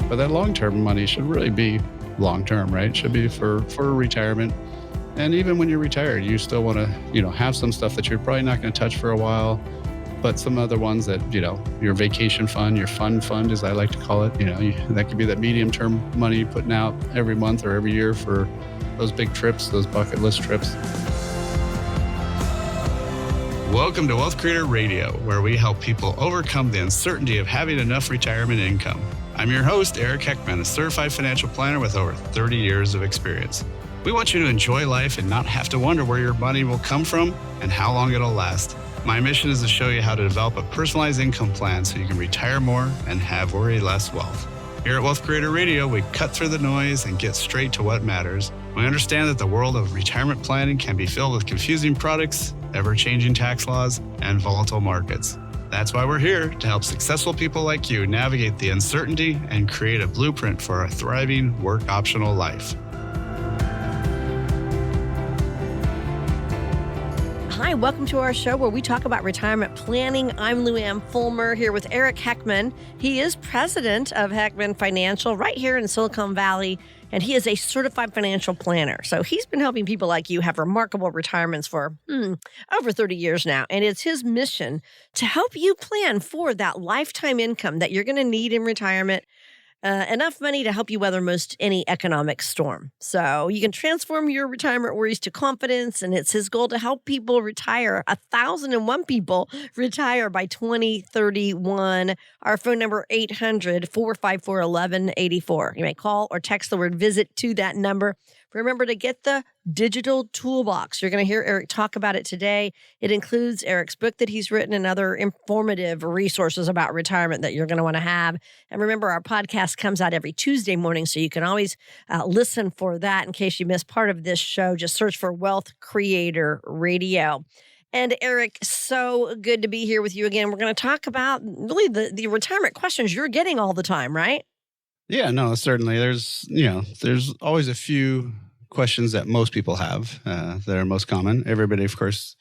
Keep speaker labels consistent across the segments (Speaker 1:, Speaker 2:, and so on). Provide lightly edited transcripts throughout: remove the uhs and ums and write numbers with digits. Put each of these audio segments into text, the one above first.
Speaker 1: But that long-term money should really be long-term, right? Should be for retirement. And even when you're retired, you still want to, have some stuff that you're probably not going to touch for a while, but some other ones that, your vacation fund, your fund, as I like to call it, that could be that medium-term money you're putting out every month or every year for those big trips, those bucket list trips. Welcome to Wealth Creator Radio, where we help people overcome the uncertainty of having enough retirement income. I'm your host, Eric Heckman, a certified financial planner with over 30 years of experience. We want you to enjoy life and not have to wonder where your money will come from and how long it'll last. My mission is to show you how to develop a personalized income plan so you can retire more and have worry less wealth. Here at Wealth Creator Radio, we cut through the noise and get straight to what matters. We understand that the world of retirement planning can be filled with confusing products, ever-changing tax laws, and volatile markets. That's why we're here to help successful people like you navigate the uncertainty and create a blueprint for a thriving, work-optional life.
Speaker 2: Hi, welcome to our show where we talk about retirement planning. I'm Lou Ann Fulmer here with Eric Heckman. He is president of Heckman Financial right here in Silicon Valley, and he is a certified financial planner. So he's been helping people like you have remarkable retirements for over 30 years now. And it's his mission to help you plan for that lifetime income that you're going to need in retirement. Enough money to help you weather most any economic storm. So you can transform your retirement worries to confidence, and it's his goal to help people retire. 1,001 people retire by 2031. Our phone number, 800-454-1184. You may call or text the word visit to that number. Remember to get the digital toolbox. You're going to hear Eric talk about it today. It includes Eric's book that he's written and other informative resources about retirement that you're going to want to have. And remember, our podcast comes out every Tuesday morning, so you can always listen for that in case you missed part of this show. Just search for Wealth Creator Radio. And Eric, so good to be here with you again. We're going to talk about really the retirement questions you're getting all the time, right?
Speaker 1: Yeah, no, certainly. There's always a few questions that most people have that are most common. Everybody, of course,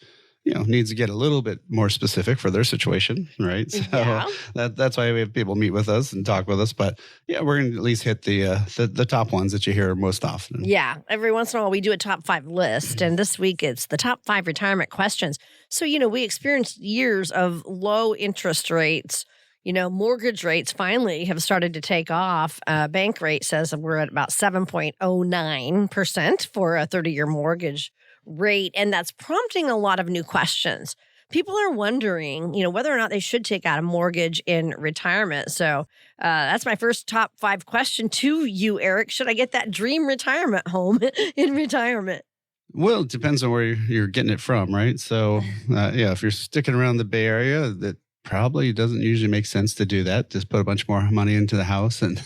Speaker 1: needs to get a little bit more specific for their situation, right? So that's why we have people meet with us and talk with us. But yeah, we're going to at least hit the top ones that you hear most often.
Speaker 2: Yeah, every once in a while we do a top 5 list, and this week it's the top 5 retirement questions. So we experienced years of low interest rates. Mortgage rates finally have started to take off. Bank rate says we're at about 7.09% for a 30-year mortgage rate, and that's prompting a lot of new questions. People are wondering, whether or not they should take out a mortgage in retirement. So that's my first top 5 question to you, Eric. Should I get that dream retirement home in retirement?
Speaker 1: Well, it depends on where you're getting it from, right? So, if you're sticking around the Bay Area, that probably doesn't usually make sense to do that. Just put a bunch more money into the house, and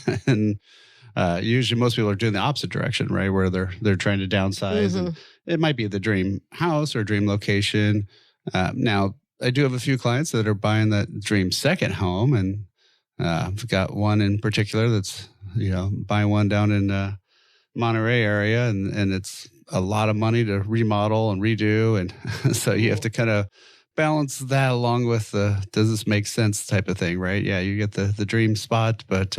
Speaker 1: usually most people are doing the opposite direction, right? Where they're trying to downsize, and it might be the dream house or dream location. Now, I do have a few clients that are buying that dream second home, and I've got one in particular that's buying one down in Monterey area, and it's a lot of money to remodel and redo, and so you have to kind of balance that along with the does this make sense type of thing, right? Yeah, you get the dream spot, but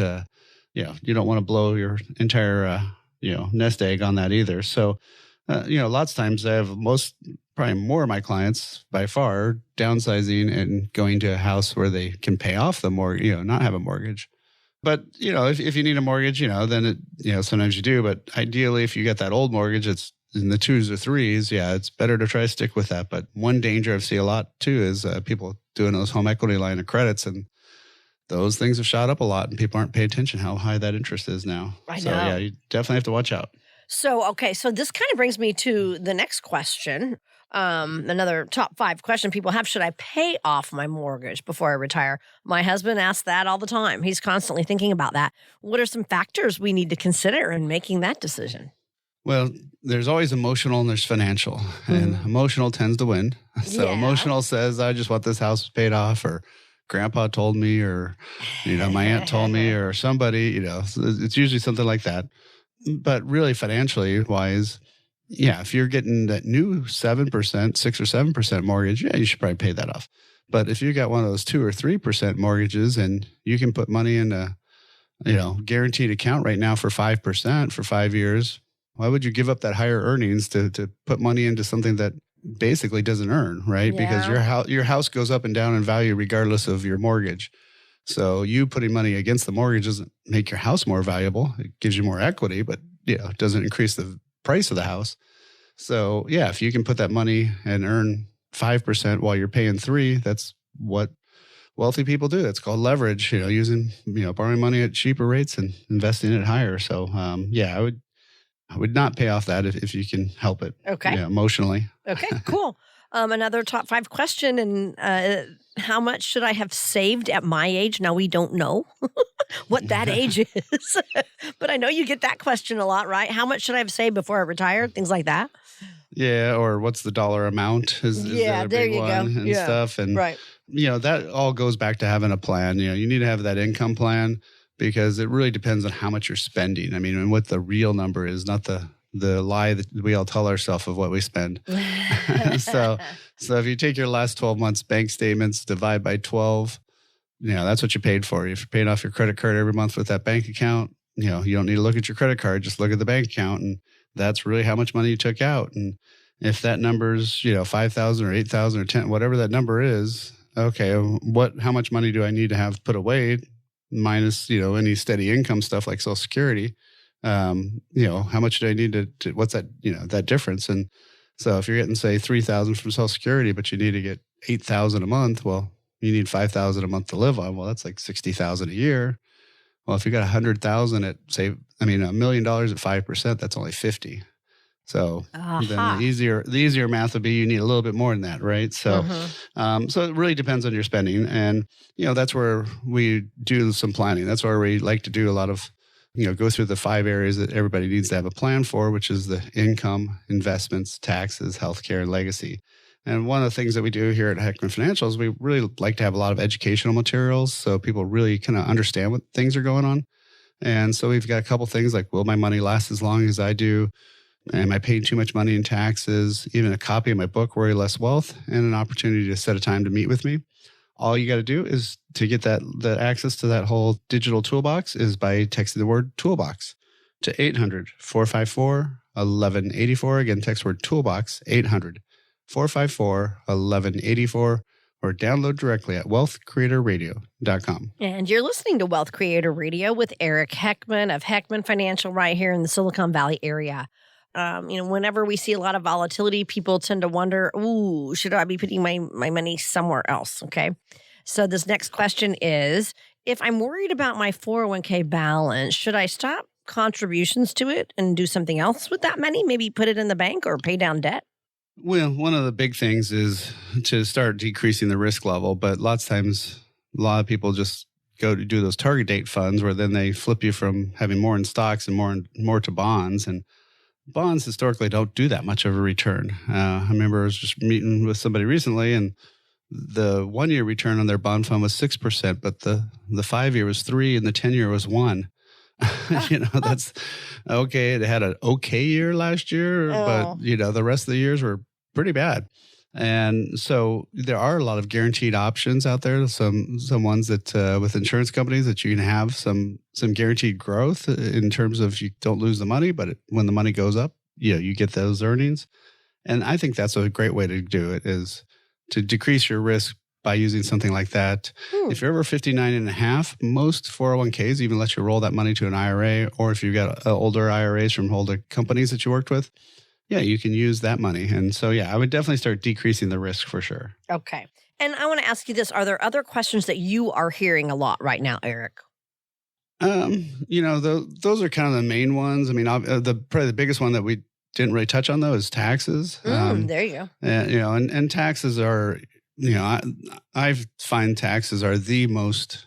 Speaker 1: you don't want to blow your entire nest egg on that either. So lots of times I have probably more of my clients by far downsizing and going to a house where they can pay off the mortgage, not have a mortgage. But if you need a mortgage, then it sometimes you do. But ideally, if you get that old mortgage, it's in the 2s or 3s, it's better to try to stick with that. But one danger I've seen a lot too is people doing those home equity line of credits, and those things have shot up a lot, and people aren't paying attention how high that interest is now.
Speaker 2: I know.
Speaker 1: So yeah, you definitely have to watch out.
Speaker 2: So this kind of brings me to the next question. Another top 5 question people have: should I pay off my mortgage before I retire? My husband asks that all the time. He's constantly thinking about that. What are some factors we need to consider in making that decision?
Speaker 1: Well, there's always emotional and there's financial, and emotional tends to win. So emotional says, I just want this house paid off, or grandpa told me, or, my aunt told me, or somebody, it's usually something like that. But really financially wise, if you're getting that new 7%, 6 or 7% mortgage, you should probably pay that off. But if you got one of those 2 or 3% mortgages and you can put money into guaranteed account right now for 5% for 5 years. Why would you give up that higher earnings to put money into something that basically doesn't earn, right?
Speaker 2: Yeah.
Speaker 1: Because your house goes up and down in value regardless of your mortgage. So you putting money against the mortgage doesn't make your house more valuable. It gives you more equity, but it doesn't increase the price of the house. So yeah, if you can put that money and earn 5% while you're paying 3%, that's what wealthy people do. It's called leverage, using, borrowing money at cheaper rates and investing it higher. So I would not pay off that if you can help it.
Speaker 2: Okay.
Speaker 1: Emotionally.
Speaker 2: Okay, cool. Another top 5 question. And how much should I have saved at my age? Now, we don't know what that age is, but I know you get that question a lot, right? How much should I have saved before I retired? Things like that.
Speaker 1: Yeah, or what's the dollar amount is the other big one and stuff. And,
Speaker 2: right.
Speaker 1: That all goes back to having a plan. You need to have that income plan because it really depends on how much you're spending. I mean, and what the real number is, not the lie that we all tell ourselves of what we spend. So if you take your last 12 months bank statements, divide by 12, that's what you paid for. If you're paying off your credit card every month with that bank account, you don't need to look at your credit card, just look at the bank account. And that's really how much money you took out. And if that number's, 5,000 or 8,000 or 10, whatever that number is, okay, how much money do I need to have put away minus, any steady income stuff like Social Security? How much do I need to what's that, that difference? And so if you're getting, say, 3,000 from Social Security, but you need to get 8,000 a month, well, you need 5,000 a month to live on. Well, that's like 60,000 a year. Well, if you got 100,000 at, say, $1 million at 5%, that's only 50. So then the easier math would be you need a little bit more than that, right? So, so it really depends on your spending, and that's where we do some planning. That's where we like to do a lot of, go through the 5 areas that everybody needs to have a plan for, which is the income, investments, taxes, healthcare, and legacy. And one of the things that we do here at Heckman Financial is we really like to have a lot of educational materials so people really kind of understand what things are going on. And so we've got a couple things like, will my money last as long as I do? Am I paying too much money in taxes? Even a copy of my book, Worry Less Wealth, and an opportunity to set a time to meet with me. All you got to do is to get that access to that whole digital toolbox is by texting the word toolbox to 800-454-1184. Again, text word toolbox, 800-454-1184, or download directly at wealthcreatorradio.com.
Speaker 2: And you're listening to Wealth Creator Radio with Eric Heckman of Heckman Financial right here in the Silicon Valley area. Whenever we see a lot of volatility, people tend to wonder, should I be putting my money somewhere else? Okay. So this next question is, if I'm worried about my 401k balance, should I stop contributions to it and do something else with that money? Maybe put it in the bank or pay down debt?
Speaker 1: Well, one of the big things is to start decreasing the risk level, but lots of times, a lot of people just go to do those target date funds where then they flip you from having more in stocks and more to bonds. And bonds historically don't do that much of a return. I remember I was just meeting with somebody recently, and the 1-year return on their bond fund was 6%, but the 5-year was 3% and the 10-year was 1%. That's okay. It had an okay year last year, but the rest of the years were pretty bad. And so there are a lot of guaranteed options out there. Some ones that with insurance companies that you can have some guaranteed growth in terms of you don't lose the money, but when the money goes up, you get those earnings. And I think that's a great way to do it, is to decrease your risk by using something like that. If you're over 59 and a half, most 401ks even let you roll that money to an IRA, or if you've got older IRAs from older companies that you worked with, you can use that money. And so, I would definitely start decreasing the risk for sure.
Speaker 2: Okay. And I want to ask you this. Are there other questions that you are hearing a lot right now, Eric?
Speaker 1: Those are kind of the main ones. I mean, probably the biggest one that we didn't really touch on, though, is taxes.
Speaker 2: There you go.
Speaker 1: And taxes are, I find taxes are the most,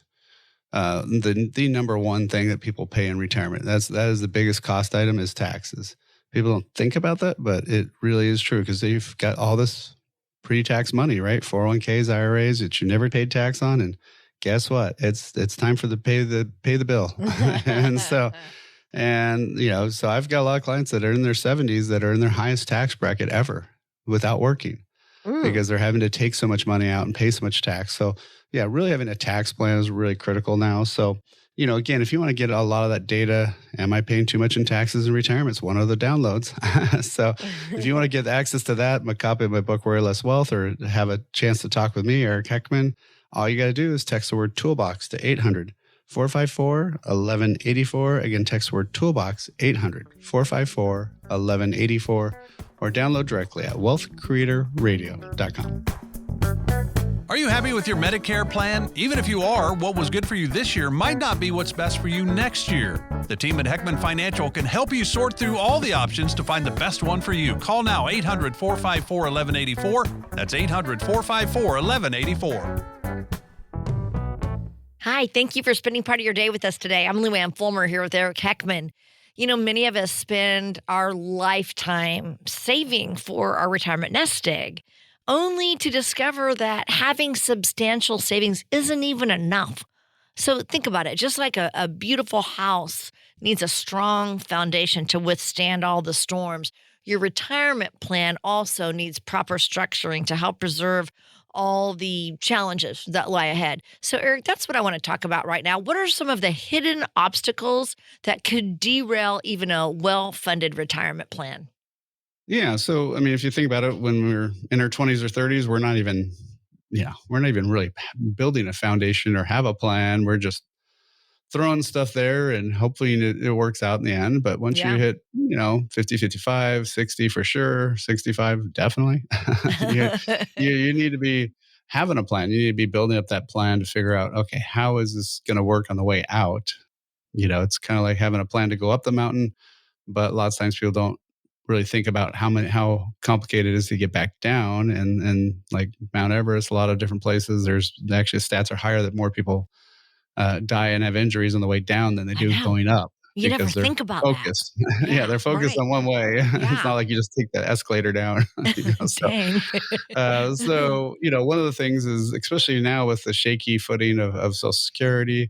Speaker 1: the number one thing that people pay in retirement. That is the biggest cost item, is taxes. People don't think about that, but it really is true, because they've got all this pre-tax money, right? 401ks, IRAs that you never paid tax on, and guess what? It's time for pay the bill. So I've got a lot of clients that are in their 70s that are in their highest tax bracket ever without working, because they're having to take so much money out and pay so much tax. So really having a tax plan is really critical now. So Again, if you want to get a lot of that data, am I paying too much in taxes in retirement? It's one of the downloads. So if you want to get access to that, a copy of my book, Worry Less Wealth, or have a chance to talk with me, Eric Heckman, all you got to do is text the word toolbox to 800-454-1184. Again, text the word toolbox, 800-454-1184, or download directly at wealthcreatorradio.com.
Speaker 3: Are you happy with your Medicare plan? Even if you are, what was good for you this year might not be what's best for you next year. The team at Heckman Financial can help you sort through all the options to find the best one for you. Call now, 800-454-1184. That's 800-454-1184.
Speaker 2: Hi, thank you for spending part of your day with us today. I'm Lou Ann Fulmer here with Eric Heckman. Many of us spend our lifetime saving for our retirement nest egg, only to discover that having substantial savings isn't even enough. So think about it. Just like a beautiful house needs a strong foundation to withstand all the storms, your retirement plan also needs proper structuring to help preserve all the challenges that lie ahead. So, Eric, that's what I want to talk about right now. What are some of the hidden obstacles that could derail even a well-funded retirement plan?
Speaker 1: Yeah. So, if you think about it, when we're in our 20s or 30s, we're not even really building a foundation or have a plan. We're just throwing stuff there and hopefully it works out in the end. But once you hit, 50, 55, 60 for sure, 65, definitely, you need to be having a plan. You need to be building up that plan to figure out, okay, how is this going to work on the way out? It's kind of like having a plan to go up the mountain, but lots of times people don't really think about how complicated it is to get back down. And like Mount Everest, a lot of different places, there's actually stats are higher that more people die and have injuries on the way down than they do going up.
Speaker 2: You never think about
Speaker 1: focused.
Speaker 2: that.
Speaker 1: Yeah, they're focused on one way.
Speaker 2: Yeah.
Speaker 1: It's not like you just take the escalator down.
Speaker 2: Dang.
Speaker 1: So, one of the things is, especially now with the shaky footing of Social Security,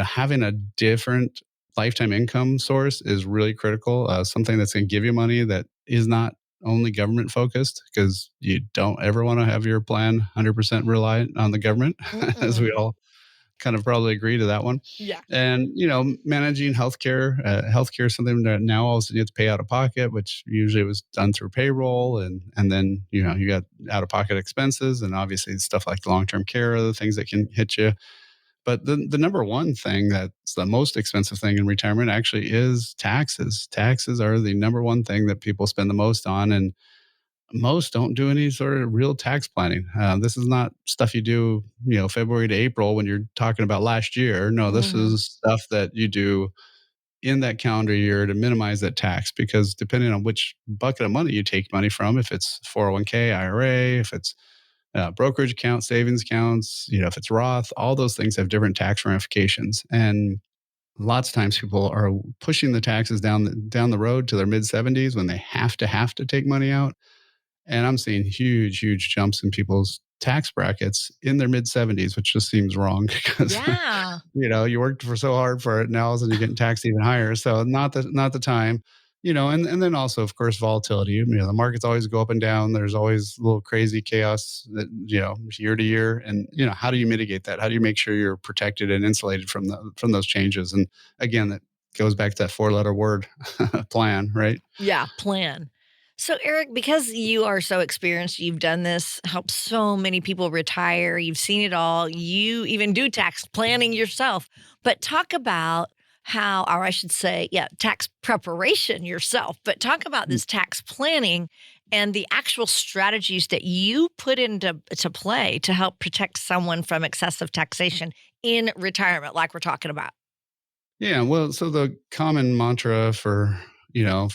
Speaker 1: having a different lifetime income source is really critical. Something that's going to give you money that is not only government focused, because you don't ever want to have your plan 100% reliant on the government, as we all kind of probably agree to that one.
Speaker 2: Yeah.
Speaker 1: And, managing healthcare, healthcare is something that now also you have to pay out of pocket, which usually was done through payroll. And then, you got out of pocket expenses and obviously stuff like long-term care, other things that can hit you. But the number one thing that's the most expensive thing in retirement actually is taxes. Taxes are the number one thing that people spend the most on. And most don't do any sort of real tax planning. This is not stuff you do, February to April when you're talking about last year. No, this is stuff that you do in that calendar year to minimize that tax, because depending on which bucket of money you take money from, if it's 401k, IRA, if it's brokerage account, savings accounts, if it's Roth, all those things have different tax ramifications. And lots of times people are pushing the taxes down the road to their mid 70s when they have to take money out. And I'm seeing huge jumps in people's tax brackets in their mid 70s, which just seems wrong because, you worked for so hard for it. Now all of a sudden you're getting taxed even higher. So not the time, and then also, of course, volatility. The markets always go up and down. There's always a little crazy chaos that, year to year. And, how do you mitigate that? How do you make sure you're protected and insulated from those changes? And again, that goes back to that 4-letter word, plan, right?
Speaker 2: Yeah, plan. So, Eric, because you are so experienced, you've done this, helped so many people retire, you've seen it all, you even do tax planning yourself. But talk about how, or I should say, tax preparation yourself, but talk about this tax planning and the actual strategies that you put into play to help protect someone from excessive taxation in retirement, like we're talking about.
Speaker 1: Yeah, well, so the common mantra for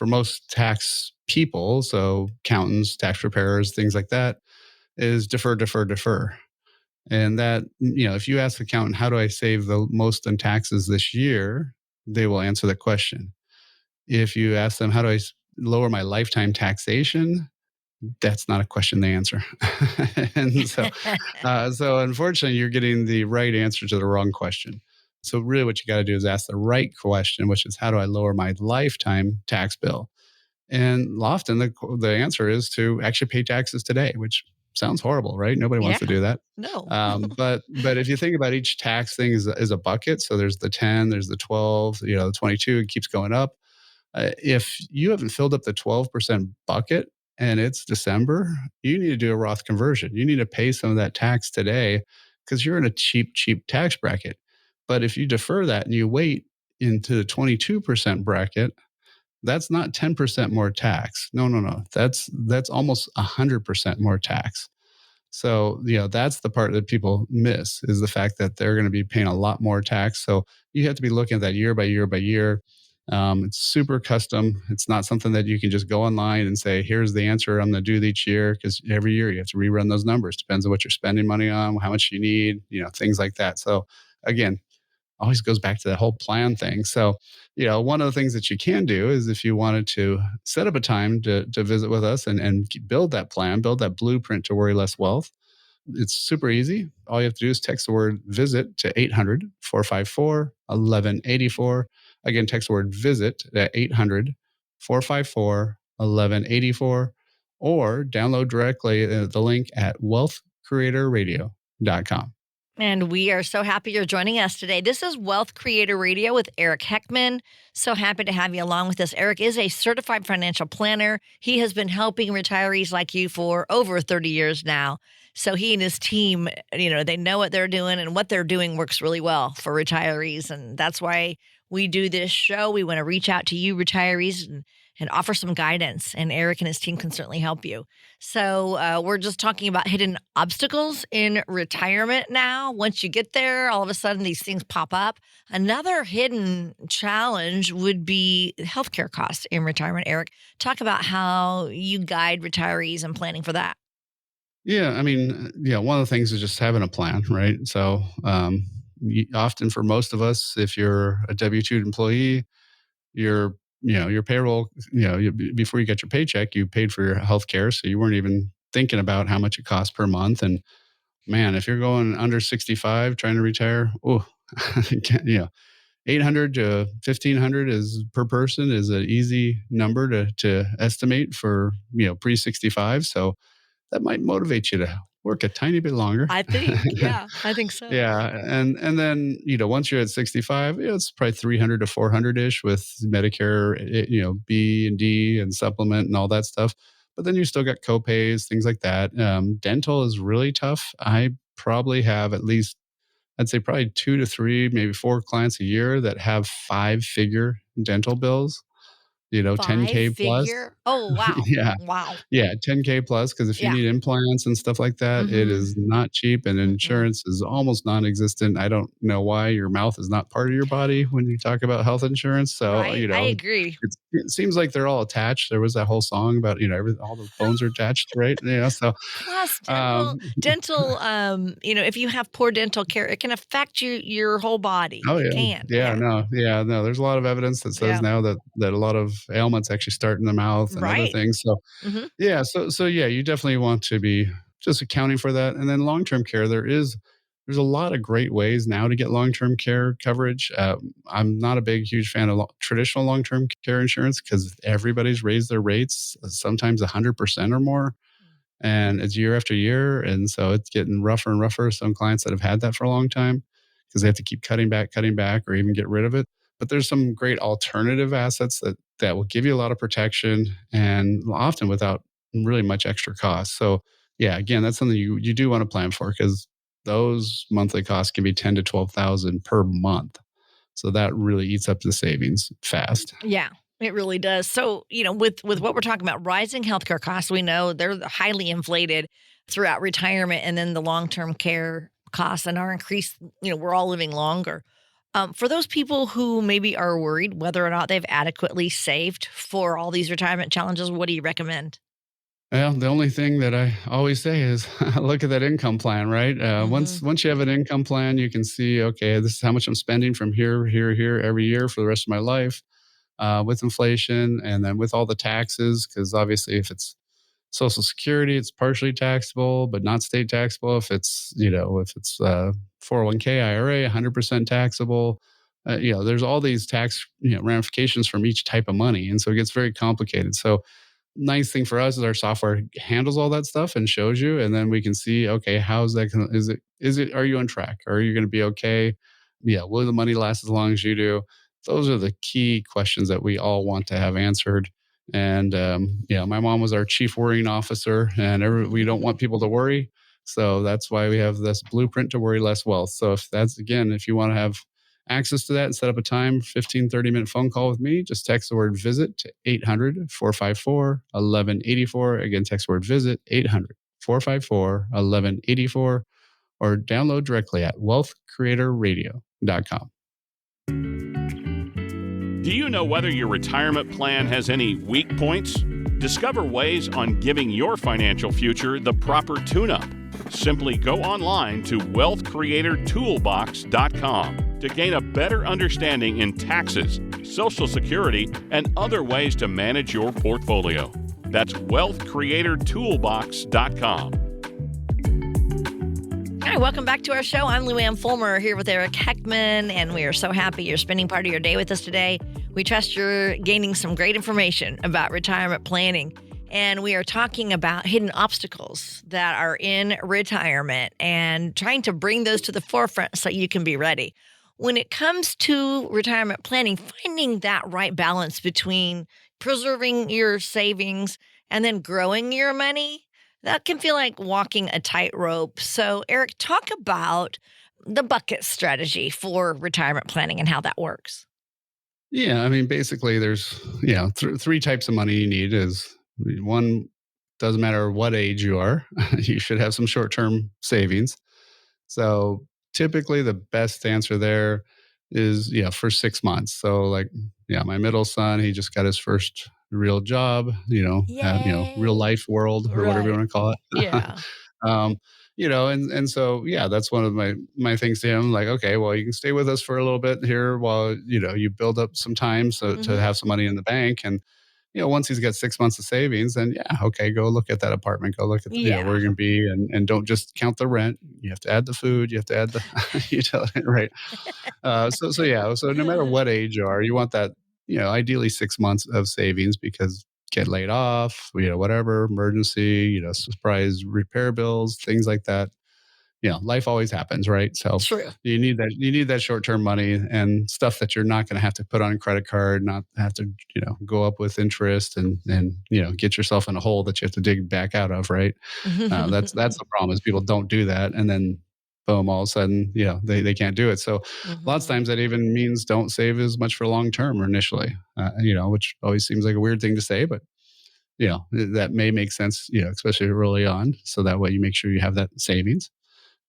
Speaker 1: most tax people, so accountants, tax preparers, things like that, is defer, defer, defer. And that, if you ask the accountant, how do I save the most in taxes this year? They will answer that question. If you ask them, how do I lower my lifetime taxation? That's not a question they answer. And so unfortunately, you're getting the right answer to the wrong question. So really what you got to do is ask the right question, which is, how do I lower my lifetime tax bill? And often the answer is to actually pay taxes today, which sounds horrible, right? Nobody
Speaker 2: Yeah.
Speaker 1: wants to do that.
Speaker 2: No.
Speaker 1: But if you think about each tax thing is a bucket, so there's the 10, there's the 12, the 22, it keeps going up. If you haven't filled up the 12% bucket and it's December, you need to do a Roth conversion. You need to pay some of that tax today because you're in a cheap tax bracket. But if you defer that and you wait into the 22% bracket, that's not 10% more tax. No. That's almost 100% more tax. So, that's the part that people miss is the fact that they're going to be paying a lot more tax. So you have to be looking at that year by year by year. It's super custom. It's not something that you can just go online and say, here's the answer I'm going to do each year, because every year you have to rerun those numbers. Depends on what you're spending money on, how much you need, things like that. So again, always goes back to that whole plan thing. So, one of the things that you can do is if you wanted to set up a time to visit with us and build that plan, build that blueprint to worry less wealth. It's super easy. All you have to do is text the word visit to 800-454-1184. Again, text the word visit at 800-454-1184, or download directly the link at wealthcreatorradio.com.
Speaker 2: And we are so happy you're joining us today. This is Wealth Creator Radio with Eric Heckman. So happy to have you along with us. Eric is a certified financial planner. He has been helping retirees like you for over 30 years now. So he and his team, they know what they're doing, and what they're doing works really well for retirees. And that's why we do this show. We want to reach out to you retirees and offer some guidance, and Eric and his team can certainly help you. So we're just talking about hidden obstacles in retirement now. Once you get there, all of a sudden these things pop up. Another hidden challenge would be healthcare costs in retirement. Eric, talk about how you guide retirees and planning for that.
Speaker 1: Yeah, I mean, one of the things is just having a plan, right? So often for most of us, if you're a W-2 employee, your payroll, before you get your paycheck, you paid for your health care. So you weren't even thinking about how much it costs per month. And man, if you're going under 65 trying to retire, 800 to 1,500 is per person is an easy number to estimate for, pre-65. So that might motivate you to work a tiny bit longer.
Speaker 2: I think, yeah, I think so.
Speaker 1: Yeah, and then once you're at 65, it's probably 300 to 400 ish with Medicare, B and D and supplement and all that stuff. But then you still got copays, things like that. Dental is really tough. I probably have at least, I'd say probably 2 to 3, maybe 4 clients a year that have 5-figure dental bills. 10K plus.
Speaker 2: Oh, wow.
Speaker 1: Yeah.
Speaker 2: Wow.
Speaker 1: Yeah. 10K plus. Cause if you
Speaker 2: Yeah.
Speaker 1: need implants and stuff like that, it is not cheap, and insurance is almost non-existent. I don't know why your mouth is not part of your body when you talk about health insurance. So,
Speaker 2: Right. I agree.
Speaker 1: it seems like they're all attached. There was that whole song about, all the bones are attached, right? So,
Speaker 2: Plus,
Speaker 1: um,
Speaker 2: if you have poor dental care, it can affect your whole body.
Speaker 1: oh
Speaker 2: It
Speaker 1: yeah.
Speaker 2: can.
Speaker 1: No. There's a lot of evidence that says now that a lot of ailments actually start in the mouth and other
Speaker 2: Right.
Speaker 1: things. So,
Speaker 2: Mhm.
Speaker 1: yeah. So you definitely want to be just accounting for that. And then long-term care, there's a lot of great ways now to get long-term care coverage. I'm not a huge fan of traditional long-term care insurance because everybody's raised their rates, sometimes 100% or more. And it's year after year. And so it's getting rougher and rougher. Some clients that have had that for a long time because they have to keep cutting back, or even get rid of it. But there's some great alternative assets that will give you a lot of protection, and often without really much extra cost. So yeah, again, that's something you do want to plan for, because those monthly costs can be 10 to 12,000 per month. So that really eats up the savings fast.
Speaker 2: Yeah, it really does. So, with what we're talking about, rising healthcare costs, we know they're highly inflated throughout retirement, and then the long-term care costs and our increased, we're all living longer. For those people who maybe are worried whether or not they've adequately saved for all these retirement challenges, what do you recommend?
Speaker 1: Well, the only thing that I always say is look at that income plan, right? Once you have an income plan, you can see, okay, this is how much I'm spending from here every year for the rest of my life, with inflation, and then with all the taxes, because obviously if it's Social Security, it's partially taxable, but not state taxable. If it's 401k, IRA, 100% taxable. There's all these tax ramifications from each type of money, and so it gets very complicated. So nice thing for us is our software handles all that stuff and shows you, and then we can see, okay, how's that? Are you on track? Are you going to be okay? Yeah. Will the money last as long as you do? Those are the key questions that we all want to have answered. And my mom was our chief worrying officer, and we don't want people to worry. So that's why we have this blueprint to worry less wealth. So if you want to have access to that and set up a time, 30-minute phone call with me, just text the word visit to 800-454-1184. Again, text the word visit, 800-454-1184, or download directly at wealthcreatorradio.com.
Speaker 4: Do you know whether your retirement plan has any weak points? Discover ways on giving your financial future the proper tune-up. Simply go online to wealthcreatortoolbox.com to gain a better understanding in taxes, Social Security, and other ways to manage your portfolio. That's wealthcreatortoolbox.com.
Speaker 2: All right, welcome back to our show. I'm Lou Ann Fulmer here with Eric Heckman, and we are so happy you're spending part of your day with us today. We trust you're gaining some great information about retirement planning. And we are talking about hidden obstacles that are in retirement and trying to bring those to the forefront so you can be ready. When it comes to retirement planning, finding that right balance between preserving your savings and then growing your money, that can feel like walking a tightrope. So, Eric, talk about the bucket strategy for retirement planning and how that works.
Speaker 1: Yeah, I mean, basically, there's three types of money you need. One, doesn't matter what age you are, you should have some short-term savings. So typically the best answer there is, for 6 months. So my middle son, he just got his first real job, real life world or whatever you want to call it.
Speaker 2: Yeah.
Speaker 1: So, that's one of my things to him. Like, okay, well, you can stay with us for a little bit here while, you build up some time to have some money in the bank. And, once he's got 6 months of savings, then okay, go look at that apartment, go look at where you're going to be, and don't just count the rent. You have to add the food, you have to add the utility, right? So no matter what age you are, you want that, ideally 6 months of savings, because get laid off, whatever, emergency, surprise repair bills, things like that. Life always happens, right? So
Speaker 2: True.
Speaker 1: you need that short-term money and stuff that you're not going to have to put on a credit card, not have to, go up with interest and get yourself in a hole that you have to dig back out of, right? That's the problem, is people don't do that. And then boom, all of a sudden, they can't do it. So lots of times that even means don't save as much for long-term initially, which always seems like a weird thing to say, but that may make sense, especially early on. So that way you make sure you have that savings.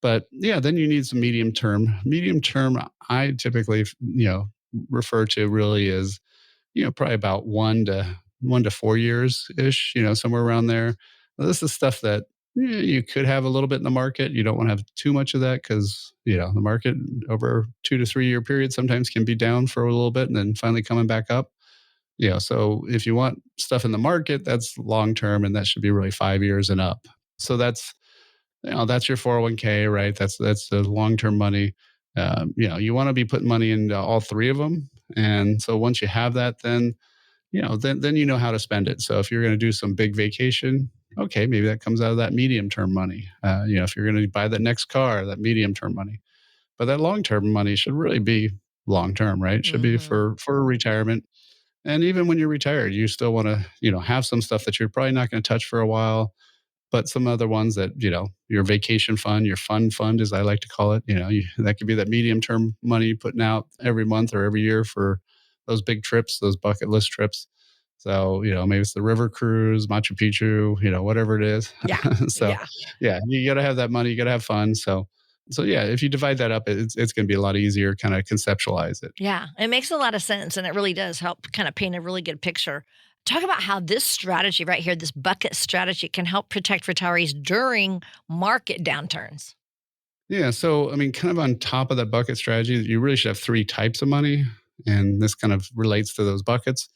Speaker 1: But then you need some medium term. Medium term, I typically, refer to really as, probably about 1 to 4 years ish, somewhere around there. Now, this is stuff that you could have a little bit in the market. You don't want to have too much of that, because, the market over 2 to 3 year period sometimes can be down for a little bit and then finally coming back up. So if you want stuff in the market, that's long term, and that should be really 5 years and up. So that's your 401k, right? That's the long-term money. You want to be putting money into all three of them. And so once you have that, then you know how to spend it. So if you're going to do some big vacation, okay, maybe that comes out of that medium-term money. If you're going to buy the next car, that medium-term money. But that long-term money should really be long-term, right? It should be for retirement. And even when you're retired, you still want to, have some stuff that you're probably not going to touch for a while, but some other ones that, your vacation fund, your fun fund, as I like to call it, that could be that medium term money you're putting out every month or every year for those big trips, those bucket list trips. So, maybe it's the river cruise, Machu Picchu, whatever it is.
Speaker 2: Yeah.
Speaker 1: So, you got to have that money, you got to have fun. So if you divide that up, it's going to be a lot easier kind of conceptualize it.
Speaker 2: Yeah, it makes a lot of sense, and it really does help kind of paint a really good picture. Talk about how this strategy right here, this bucket strategy, can help protect retirees during market downturns.
Speaker 1: Yeah. So, I mean, kind of on top of that bucket strategy, you really should have 3 types of money. And this kind of relates to those buckets.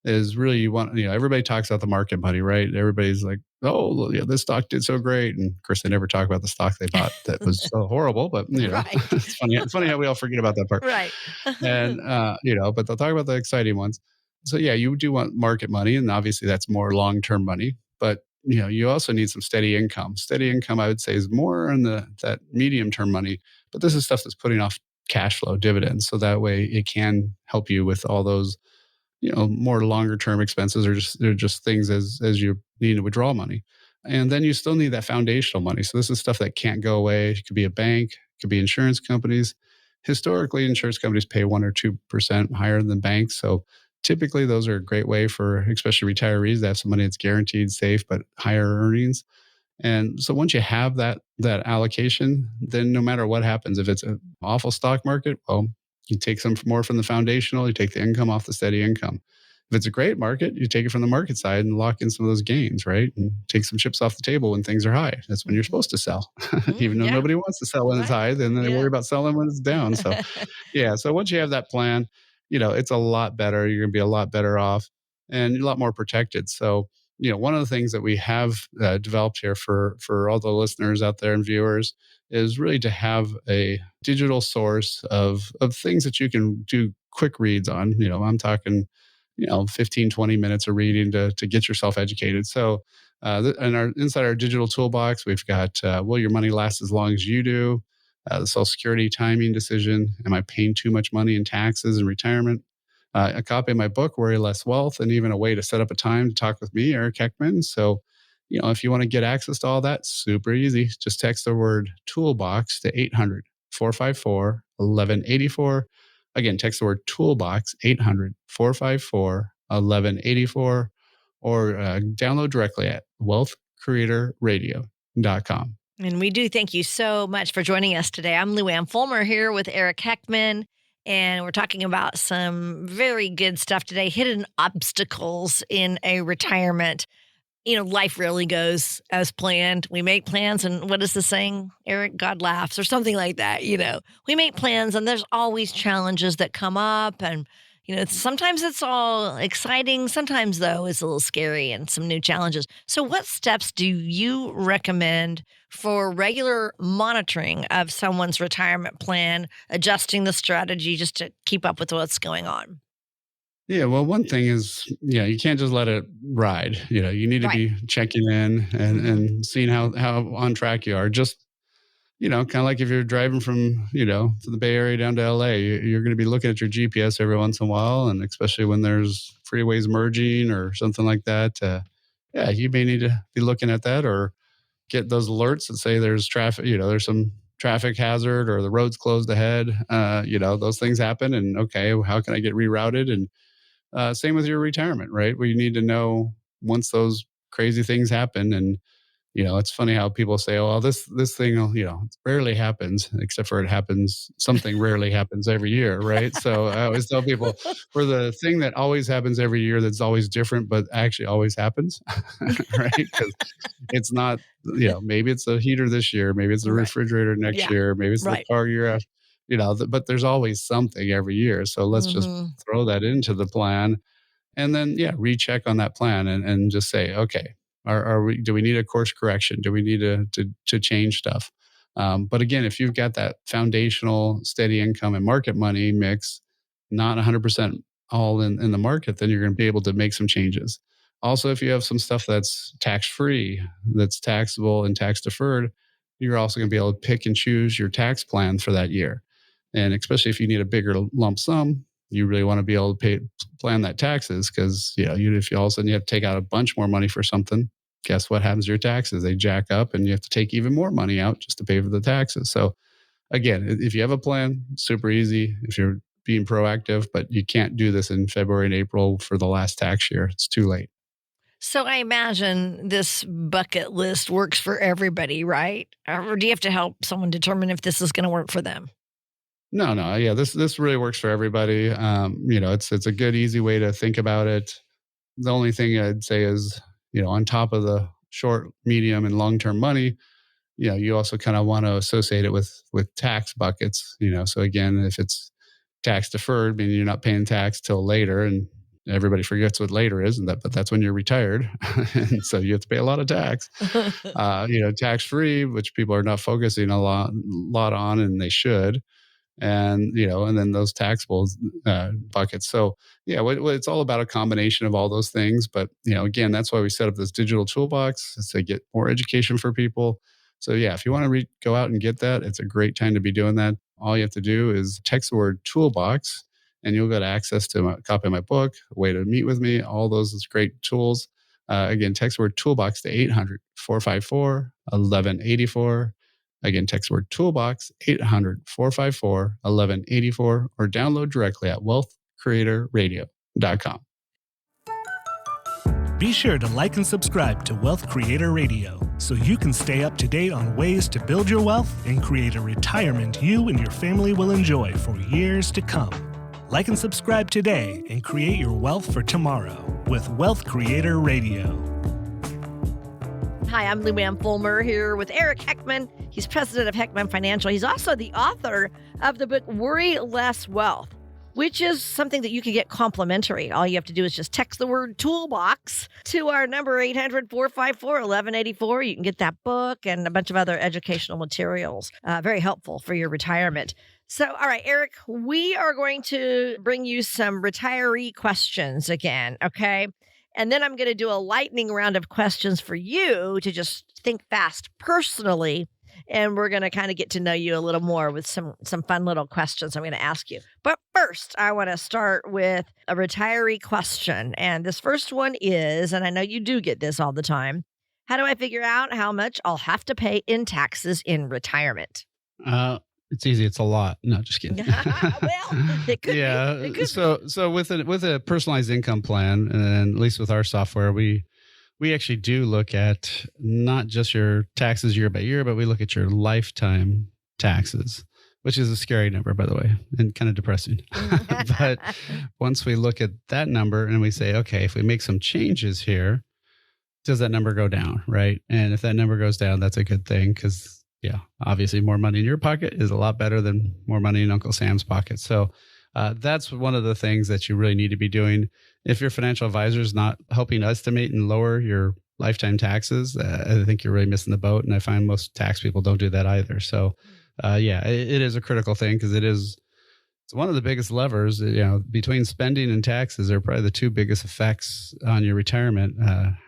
Speaker 1: Is really, you want, everybody talks about the market money, right? Everybody's like, oh, this stock did so great. And of course, they never talk about the stock they bought that was so horrible. But,
Speaker 2: Right.
Speaker 1: It's funny how we all forget about that part.
Speaker 2: Right.
Speaker 1: And, but they'll talk about the exciting ones. So yeah, you do want market money, and obviously that's more long-term money. But you also need some steady income. Steady income, I would say, is more in that medium-term money. But this is stuff that's putting off cash flow dividends, so that way it can help you with all those more longer term expenses, or just things as you need to withdraw money. And then you still need that foundational money. So this is stuff that can't go away. It could be a bank, it could be insurance companies. Historically, insurance companies pay 1 or 2% higher than banks. So typically those are a great way for especially retirees to have some money that's guaranteed, safe, but higher earnings. And so once you have that allocation, then no matter what happens, if it's an awful stock market, well, you take some more from the foundational, you take the income off the steady income. If it's a great market, you take it from the market side and lock in some of those gains, right? And take some chips off the table when things are high. That's when you're supposed to sell. Even though
Speaker 2: Yeah.
Speaker 1: nobody wants to sell when it's
Speaker 2: Right.
Speaker 1: high, then they worry
Speaker 2: Yeah.
Speaker 1: about selling when it's down. So yeah. So once you have that plan, it's a lot better. You're going to be a lot better off and a lot more protected. So, one of the things that we have developed here for all the listeners out there and viewers is really to have a digital source of things that you can do quick reads on. I'm talking, 15, 20 minutes of reading to get yourself educated. So, and inside our digital toolbox, we've got will your money last as long as you do? The Social Security timing decision. Am I paying too much money in taxes and retirement? A copy of my book, Worry Less Wealth, and even a way to set up a time to talk with me, Eric Heckman. So, if you want to get access to all that, super easy. Just text the word toolbox to 800-454-1184. Again, text the word toolbox, 800-454-1184, or download directly at wealthcreatorradio.com.
Speaker 2: And we do thank you so much for joining us today. I'm Lou Ann Fulmer here with Eric Heckman, and we're talking about some very good stuff today, hidden obstacles in a retirement. Life rarely goes as planned. We make plans, and what is the saying, Eric? God laughs, or something like that. We make plans, and there's always challenges that come up, and sometimes it's all exciting. Sometimes, though, it's a little scary and some new challenges. So, what steps do you recommend for regular monitoring of someone's retirement plan, adjusting the strategy just to keep up with what's going on?
Speaker 1: Yeah, well, one thing is, you can't just let it ride. You need to
Speaker 2: Right.
Speaker 1: be checking in and seeing how on track you are. Just, kind of like if you're driving from, to the Bay Area down to LA, you're going to be looking at your GPS every once in a while. And especially when there's freeways merging or something like that, yeah, you may need to be looking at that or get those alerts that say there's traffic, there's some traffic hazard or the road's closed ahead. Those things happen. And okay, how can I get rerouted? And same with your retirement, right? Where you need to know once those crazy things happen. And, it's funny how people say, oh, this thing, it rarely happens, except for it happens, something rarely happens every year, right? So I always tell people for the thing that always happens every year that's always different, but actually always happens, right? Because it's not, maybe it's a heater this year, maybe it's a
Speaker 2: Right.
Speaker 1: refrigerator next
Speaker 2: Yeah.
Speaker 1: year, maybe it's the
Speaker 2: Right.
Speaker 1: car year after, but there's always something every year. So let's just
Speaker 2: Mhm.
Speaker 1: throw that into the plan and then, yeah, recheck on that plan and just say, okay, do we need a course correction? Do we need to change stuff? But again, if you've got that foundational steady income and market money mix, not 100% all in the market, then you're going to be able to make some changes. Also, if you have some stuff that's tax free, that's taxable and tax deferred, you're also going to be able to pick and choose your tax plan for that year. And especially if you need a bigger lump sum, you really want to be able to plan that taxes because if you all of a sudden you have to take out a bunch more money for something, guess what happens to your taxes? They jack up and you have to take even more money out just to pay for the taxes. So again, if you have a plan, super easy if you're being proactive, but you can't do this in February and April for the last tax year. It's too late.
Speaker 2: So I imagine this bucket list works for everybody, right? Or do you have to help someone determine if this is going to work for them?
Speaker 1: No. Yeah, this really works for everybody. It's a good, easy way to think about it. The only thing I'd say is, on top of the short, medium, and long term money, you also kind of want to associate it with tax buckets. So again, if it's tax deferred, meaning you're not paying tax till later, and everybody forgets what later is, but that's when you're retired, and so you have to pay a lot of tax. Tax free, which people are not focusing a lot on, and they should. and and then those taxable buckets. So yeah, it's all about a combination of all those things. But again, that's why we set up this digital toolbox, is to get more education for people. So yeah, if you want to go out and get that, it's a great time to be doing that. All you have to do is text the word toolbox, and you'll get access to a copy of my book, a way to meet with me, all those great tools. Again, text the word toolbox to 800-454-1184. Again, text the word toolbox, 800-454-1184, or download directly at wealthcreatorradio.com.
Speaker 5: Be sure to like and subscribe to Wealth Creator Radio so you can stay up to date on ways to build your wealth and create a retirement you and your family will enjoy for years to come. Like and subscribe today and create your wealth for tomorrow with Wealth Creator Radio.
Speaker 2: Hi, I'm Lou Ann Fulmer here with Eric Heckman. He's president of Heckman Financial. He's also the author of the book Worry Less Wealth, which is something that you can get complimentary. All you have to do is just text the word toolbox to our number 800-454-1184. You can get that book and a bunch of other educational materials. Very helpful for your retirement. So, all right, Eric, we are going to bring you some retiree questions again, okay? And then I'm going to do a lightning round of questions for you to just think fast personally. And we're going to kind of get to know you a little more with some fun little questions I'm going to ask you. But first, I want to start with a retiree question. And this first one is, and I know you do get this all the time, how do I figure out how much I'll have to pay in taxes in retirement?
Speaker 1: It's easy. It's a lot. No, just kidding.
Speaker 2: Well, it could be. It could
Speaker 1: So with a personalized income plan, and at least with our software, we actually do look at not just your taxes year by year, but we look at your lifetime taxes, which is a scary number, by the way, and kind of depressing. But once we look at that number and we say, okay, if we make some changes here, does that number go down, right? And if that number goes down, that's a good thing, because yeah, obviously more money in your pocket is a lot better than more money in Uncle Sam's pocket. So that's one of the things that you really need to be doing. If your financial advisor is not helping estimate and lower your lifetime taxes, I think you're really missing the boat. And I find most tax people don't do that either. So yeah, it is a critical thing, because it's one of the biggest levers. Between spending and taxes are probably the two biggest effects on your retirement.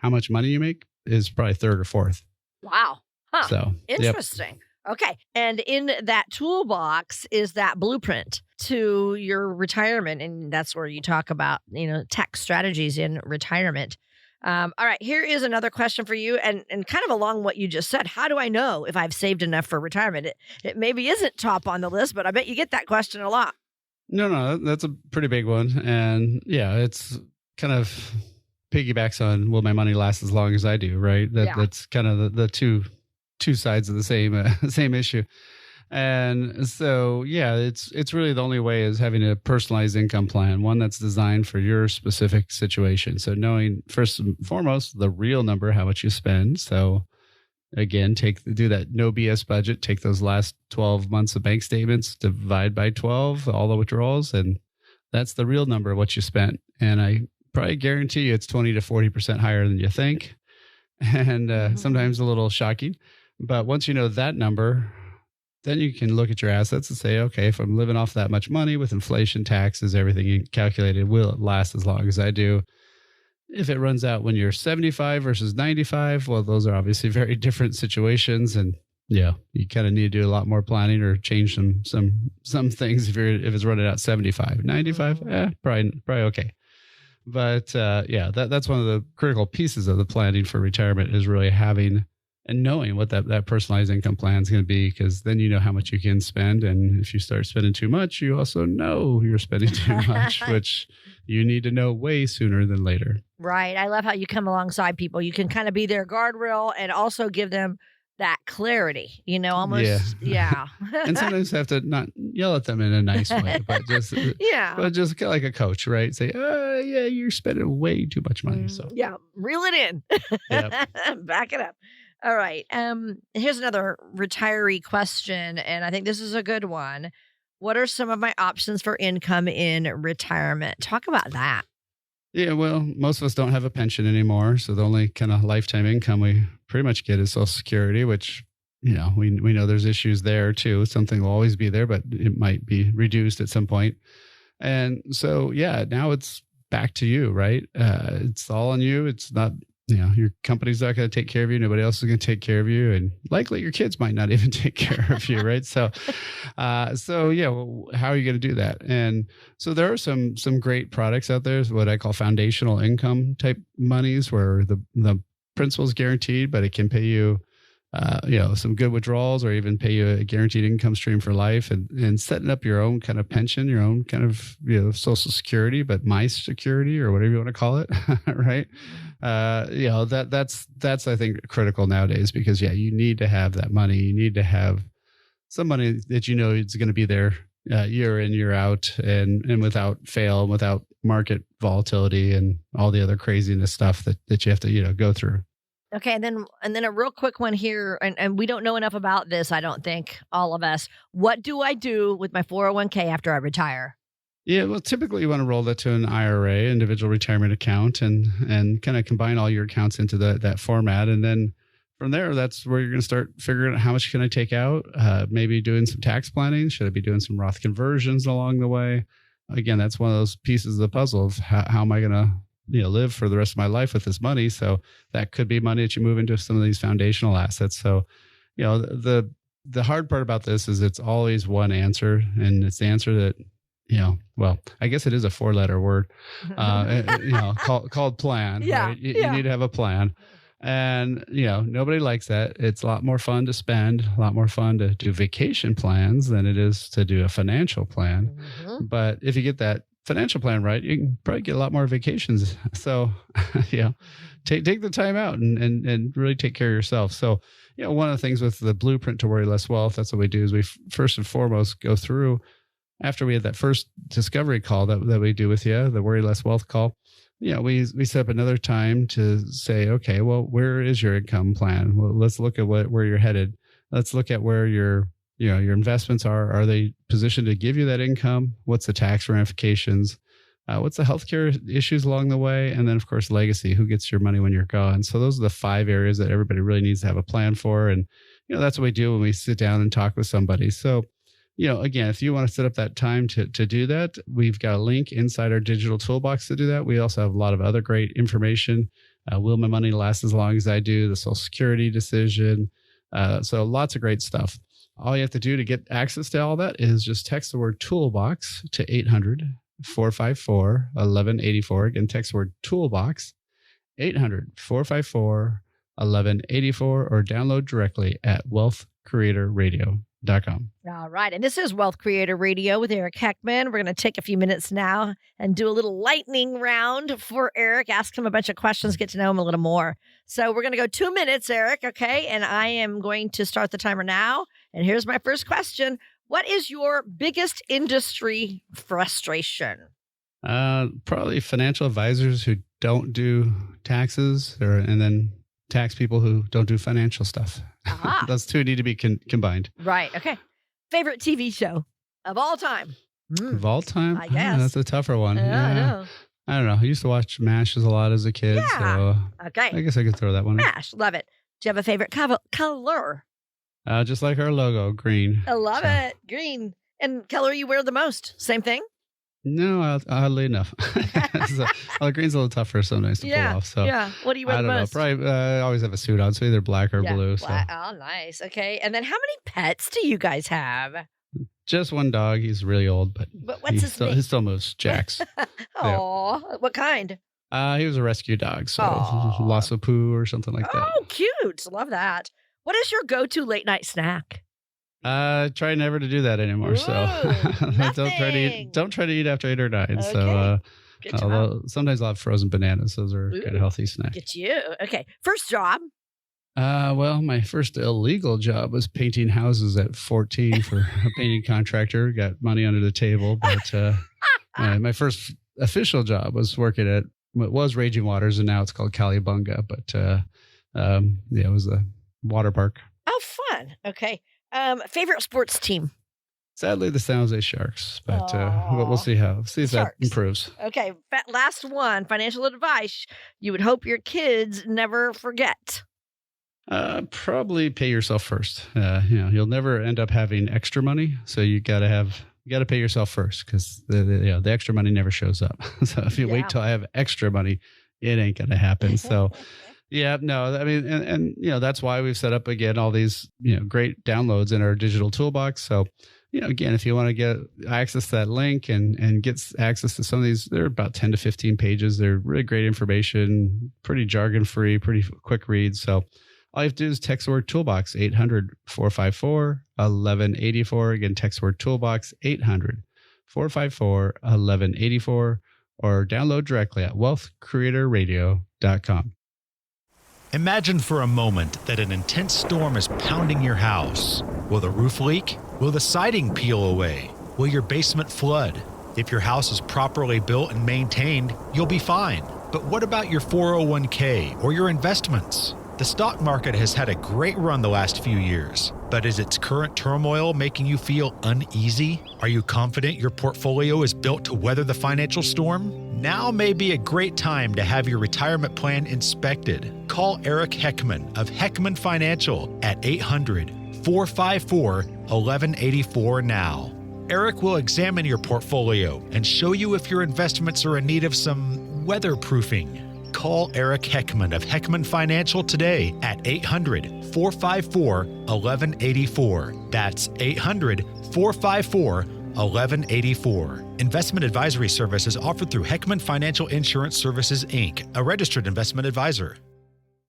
Speaker 1: How much money you make is probably third or fourth.
Speaker 2: Wow. Huh.
Speaker 1: So
Speaker 2: interesting. Yep. Okay. And in that toolbox is that blueprint to your retirement. And that's where you talk about, tax strategies in retirement. All right. Here is another question for you, and kind of along what you just said. How do I know if I've saved enough for retirement? It maybe isn't top on the list, but I bet you get that question a lot.
Speaker 1: No, that's a pretty big one. And yeah, it's kind of piggybacks on, will my money last as long as I do, right? That's kind of the two sides of the same issue. And so, yeah, it's really the only way is having a personalized income plan, one that's designed for your specific situation. So knowing first and foremost the real number, how much you spend. So again, do that no BS budget, take those last 12 months of bank statements, divide by 12, all the withdrawals, and that's the real number of what you spent. And I probably guarantee you it's 20 to 40% higher than you think. And sometimes a little shocking. But once you know that number, then you can look at your assets and say, okay, if I'm living off that much money with inflation, taxes, everything calculated, will it last as long as I do? If it runs out when you're 75 versus 95, well, those are obviously very different situations. And yeah, you kind of need to do a lot more planning or change some things if it's running out 75. 95, probably okay. But yeah, that's one of the critical pieces of the planning for retirement, is really having and knowing what that personalized income plan is going to be, because then you know how much you can spend. And if you start spending too much, you also know you're spending too much, which you need to know way sooner than later.
Speaker 2: Right. I love how you come alongside people. You can kind of be their guardrail and also give them that clarity, almost. Yeah.
Speaker 1: And sometimes have to not yell at them in a nice way, but just but just kind of like a coach, right? Say, yeah, you're spending way too much money. So
Speaker 2: yeah, reel it in. Yep. Back it up. All right. Here's another retiree question, and I think this is a good one. What are some of my options for income in retirement? Talk about that.
Speaker 1: Yeah, well, most of us don't have a pension anymore. So the only kind of lifetime income we pretty much get is Social Security, which, we know there's issues there too. Something will always be there, but it might be reduced at some point. And so, now it's back to you, right? It's all on you. It's not, your company's not going to take care of you. Nobody else is going to take care of you. And likely your kids might not even take care of you, right? So, how are you going to do that? And so there are some great products out there, what I call foundational income type monies, where the principal is guaranteed, but it can pay you some good withdrawals, or even pay you a guaranteed income stream for life, and setting up your own kind of pension, your own kind of, social security, but my security, or whatever you want to call it. Right. That's, I think, critical nowadays, because you need to have that money. You need to have some money that is going to be there year in, year out, and without fail, without market volatility and all the other craziness stuff that you have to, go through.
Speaker 2: Okay, and then a real quick one here, and we don't know enough about this, I don't think, all of us. What do I do with my 401k after I retire?
Speaker 1: Yeah, well, typically you want to roll that to an IRA, individual retirement account, and kind of combine all your accounts into that format. And then from there, that's where you're going to start figuring out how much can I take out, maybe doing some tax planning. Should I be doing some Roth conversions along the way? Again, that's one of those pieces of the puzzle of how am I going to live for the rest of my life with this money. So that could be money that you move into some of these foundational assets. So, the hard part about this is it's always one answer, and it's the answer that, I guess it is a 4-letter word, called plan.
Speaker 2: Yeah,
Speaker 1: right? You need to have a plan. And, nobody likes that. It's a lot more fun to spend, a lot more fun to do vacation plans than it is to do a financial plan. Mm-hmm. But if you get that financial plan right, you can probably get a lot more vacations. So, take the time out and really take care of yourself. So, one of the things with the blueprint to worry less wealth, that's what we do, is we first and foremost go through, after we had that first discovery call that we do with you, the worry less wealth call. We set up another time to say, okay, well, where is your income plan? Well, let's look at where you're headed. Let's look at where your investments are. Are they positioned to give you that income? What's the tax ramifications? What's the healthcare issues along the way? And then, of course, legacy. Who gets your money when you're gone? So those are the 5 areas that everybody really needs to have a plan for. And, that's what we do when we sit down and talk with somebody. So, again, if you want to set up that time to do that, we've got a link inside our digital toolbox to do that. We also have a lot of other great information. Will my money last as long as I do? The Social Security decision. So lots of great stuff. All you have to do to get access to all that is just text the word toolbox to 800-454-1184. Again, text the word toolbox, 800-454-1184, or download directly at wealthcreatorradio.com.
Speaker 2: All right. And this is Wealth Creator Radio with Eric Heckman. We're going to take a few minutes now and do a little lightning round for Eric, ask him a bunch of questions, get to know him a little more. So we're going to go 2 minutes, Eric, okay? And I am going to start the timer now. And here's my first question. What is your biggest industry frustration?
Speaker 1: Probably financial advisors who don't do taxes, and then tax people who don't do financial stuff. Those two need to be combined.
Speaker 2: Right. Okay. Favorite TV show of all time?
Speaker 1: Of all time?
Speaker 2: I guess.
Speaker 1: That's a tougher one.
Speaker 2: I know.
Speaker 1: I don't know. I used to watch MASH a lot as a kid.
Speaker 2: Yeah.
Speaker 1: So
Speaker 2: okay.
Speaker 1: I guess I could throw that one in.
Speaker 2: MASH. Love it. Do you have a favorite color?
Speaker 1: Just like our logo, green.
Speaker 2: I love it. Green. And color you wear the most? Same thing?
Speaker 1: No, oddly enough. The green's a little tougher sometimes to pull off. So
Speaker 2: what do you wear the most?
Speaker 1: I don't know. Probably I always have a suit on, so either black or blue.
Speaker 2: Black. So. Oh, nice. Okay. And then how many pets do you guys have?
Speaker 1: Just one dog. He's really old, but
Speaker 2: what's his name?
Speaker 1: He still moves. Jax.
Speaker 2: Oh, what kind?
Speaker 1: He was a rescue dog, so Lhasa Poo or something like that.
Speaker 2: Oh, cute. Love that. What is your go-to late night snack?
Speaker 1: Try never to do that anymore.
Speaker 2: Ooh,
Speaker 1: so don't try to eat after 8 or 9.
Speaker 2: Okay.
Speaker 1: So although sometimes I'll have frozen bananas. Those are good healthy snacks.
Speaker 2: Get you. Okay. First job.
Speaker 1: Well, my first illegal job was painting houses at 14 for a painting contractor. Got money under the table, but my first official job was working at what was Raging Waters, and now it's called Calibunga. But it was a water park.
Speaker 2: Oh, fun. Okay. Favorite sports team?
Speaker 1: Sadly, the San Jose Sharks, but we'll see if that improves.
Speaker 2: Okay. Last one. Financial advice you would hope your kids never forget.
Speaker 1: Probably pay yourself first. You'll never end up having extra money. So you got to pay yourself first because the extra money never shows up. So if you wait till I have extra money, it ain't going to happen. So yeah, no, I mean, and that's why we've set up again all these, great downloads in our digital toolbox. So, again, if you want to get access to that link and get access to some of these, they're about 10 to 15 pages. They're really great information, pretty jargon free, pretty quick reads. So all you have to do is text the word toolbox 800-454-1184. Again, text the word toolbox 800-454-1184 or download directly at wealthcreatorradio.com.
Speaker 6: Imagine for a moment that an intense storm is pounding your house. Will the roof leak? Will the siding peel away? Will your basement flood? If your house is properly built and maintained, you'll be fine. But what about your 401k or your investments? The stock market has had a great run the last few years, but is its current turmoil making you feel uneasy? Are you confident your portfolio is built to weather the financial storm? Now may be a great time to have your retirement plan inspected. Call Eric Heckman of Heckman Financial at 800-454-1184 now. Eric will examine your portfolio and show you if your investments are in need of some weatherproofing. Call Eric Heckman of Heckman Financial today at 800-454-1184. That's 800-454-1184. Investment advisory services offered through Heckman Financial Insurance Services, Inc., a registered investment advisor.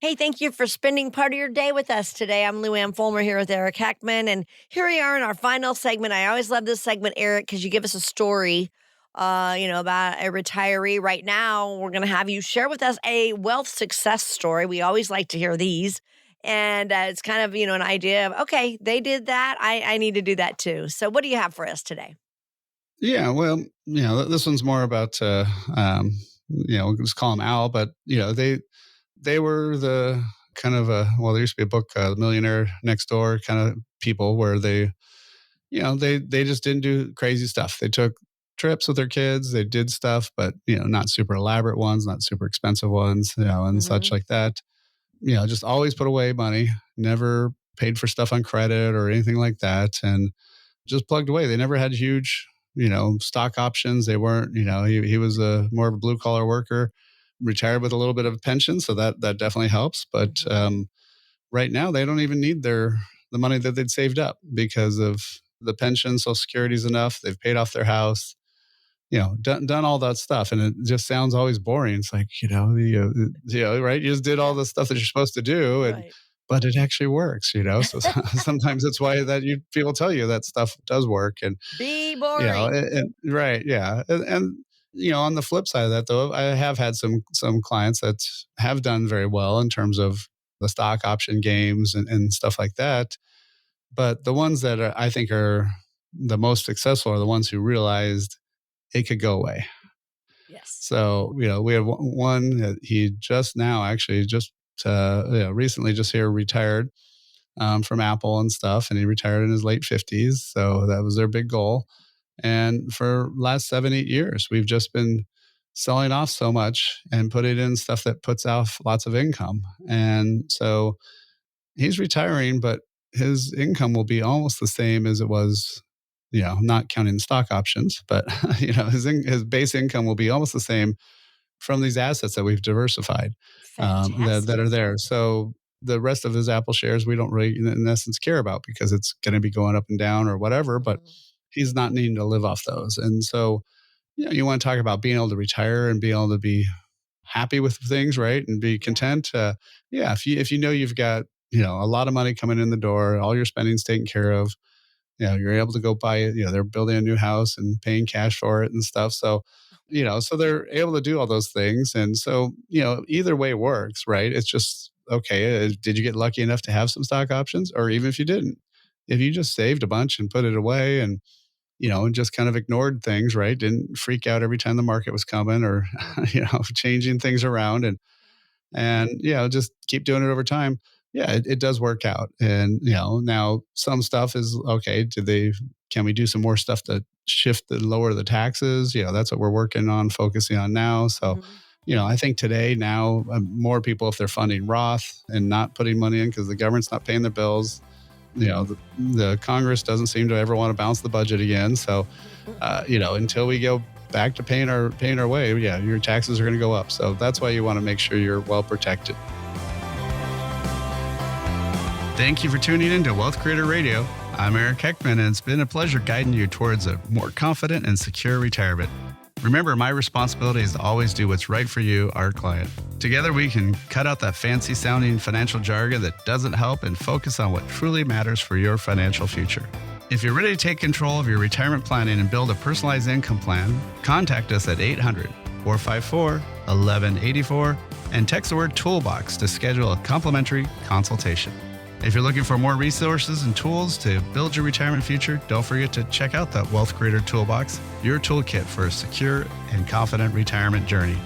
Speaker 2: Hey, thank you for spending part of your day with us today. I'm Lou Ann Fulmer here with Eric Heckman, and here we are in our final segment. I always love this segment, Eric, because you give us a story about a retiree. Right now, we're going to have you share with us a wealth success story. We always like to hear these. And it's kind of, an idea of, okay, they did that. I need to do that too. So what do you have for us today?
Speaker 1: Yeah, well, this one's more about, we'll just call them Al, but, they were the kind of there used to be a book, The Millionaire Next Door kind of people where they just didn't do crazy stuff. They took trips with their kids. They did stuff, but, not super elaborate ones, not super expensive ones, and such like that. Just always put away money, never paid for stuff on credit or anything like that. And just plugged away. They never had huge, stock options. They weren't, he was more of a blue collar worker, retired with a little bit of a pension. So that definitely helps. But right now they don't even need the money that they'd saved up because of the pension. Social Security is enough. They've paid off their house. Done all that stuff. And it just sounds always boring. It's like, right. You just did all the stuff that you're supposed to do. And, but it actually works, So sometimes it's why people tell you that stuff does work and
Speaker 2: be boring.
Speaker 1: Right. Yeah. And, on the flip side of that though, I have had some clients that have done very well in terms of the stock option games and stuff like that. But the ones that I think are the most successful are the ones who realized it could go away.
Speaker 2: Yes.
Speaker 1: So, we have one that he recently just here retired from Apple and stuff. And he retired in his late 50s. So that was their big goal. And for last 7-8 years, we've just been selling off so much and putting in stuff that puts out lots of income. And so he's retiring, but his income will be almost the same as it was, not counting stock options, but his base income will be almost the same from these assets that we've diversified that are there. So the rest of his Apple shares, we don't really, in essence, care about because it's going to be going up and down or whatever, but he's not needing to live off those. And so, you want to talk about being able to retire and being able to be happy with things, right? And be content. If you've got, a lot of money coming in the door, all your spending's taken care of, you're able to go buy it, they're building a new house and paying cash for it and stuff. So, so they're able to do all those things. And so, either way works, right? It's just, okay, did you get lucky enough to have some stock options? Or even if you didn't, if you just saved a bunch and put it away and, and just kind of ignored things, right? Didn't freak out every time the market was coming or, changing things around and just keep doing it over time. Yeah, it does work out. And, now some stuff is okay. Can we do some more stuff to shift and lower the taxes? That's what we're working on, focusing on now. So, I think today now more people, if they're funding Roth and not putting money in because the government's not paying their bills, the Congress doesn't seem to ever want to balance the budget again. So, until we go back to paying our way, your taxes are going to go up. So that's why you want to make sure you're well protected. Thank you for tuning in to Wealth Creator Radio. I'm Eric Heckman, and it's been a pleasure guiding you towards a more confident and secure retirement. Remember, my responsibility is to always do what's right for you, our client. Together, we can cut out that fancy-sounding financial jargon that doesn't help and focus on what truly matters for your financial future. If you're ready to take control of your retirement planning and build a personalized income plan, contact us at 800-454-1184 and text the word Toolbox to schedule a complimentary consultation. If you're looking for more resources and tools to build your retirement future, don't forget to check out that Wealth Creator Toolbox, your toolkit for a secure and confident retirement journey.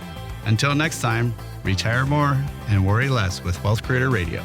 Speaker 1: Until next time, retire more and worry less with Wealth Creator Radio.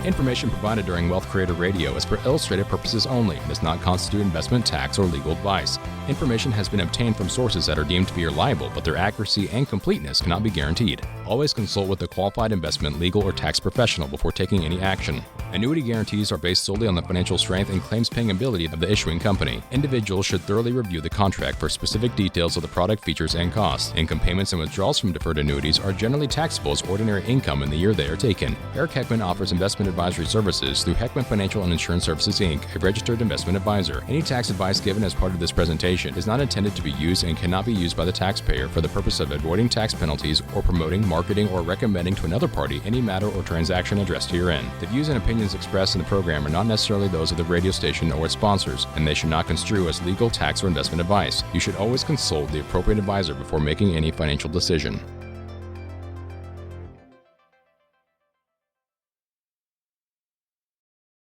Speaker 7: Information provided during Wealth Creator Radio is for illustrative purposes only and does not constitute investment, tax, or legal advice. Information has been obtained from sources that are deemed to be reliable, but their accuracy and completeness cannot be guaranteed. Always consult with a qualified investment, legal, or tax professional before taking any action. Annuity guarantees are based solely on the financial strength and claims-paying ability of the issuing company. Individuals should thoroughly review the contract for specific details of the product features and costs. Income payments and withdrawals from deferred annuities are generally taxable as ordinary income in the year they are taken. Eric Heckman offers investment advisory services through Heckman Financial and Insurance Services, Inc., a registered investment advisor. Any tax advice given as part of this presentation is not intended to be used and cannot be used by the taxpayer for the purpose of avoiding tax penalties or promoting, marketing, or recommending to another party any matter or transaction addressed herein. The views and opinions expressed in the program are not necessarily those of the radio station or its sponsors, and they should not construe as legal, tax, or investment advice. You should always consult the appropriate advisor before making any financial decision.